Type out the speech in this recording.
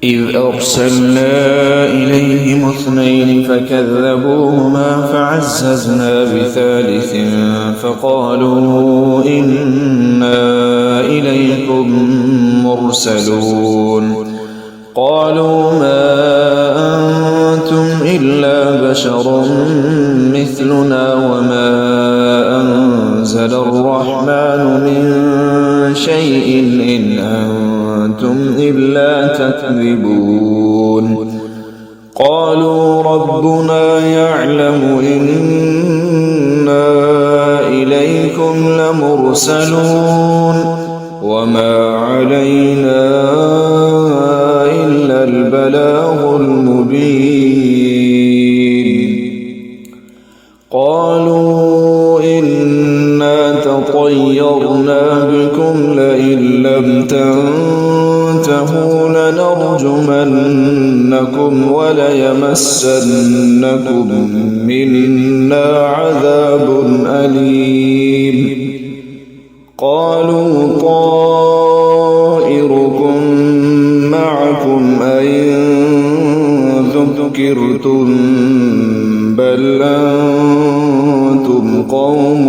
إذ أرسلنا إليهم 2 فكذبوهما فعززنا بثالث فقالوا إنا إليكم مرسلون قالوا ما أنتم إلا بشر مثلنا وما أنزل الرحمن من شيء إن أنتم إلا تكذبون قالوا ربنا يعلم إنا إليكم لمرسلون وما علينا إلا البلاغ المبين قالوا إنا تطيرنا بكم لئن لم تنتهوا لنرجمنكم وليمسنكم منا عذاب أليم قالوا طائركم معكم أئن ذكرتم بل أنتم قوم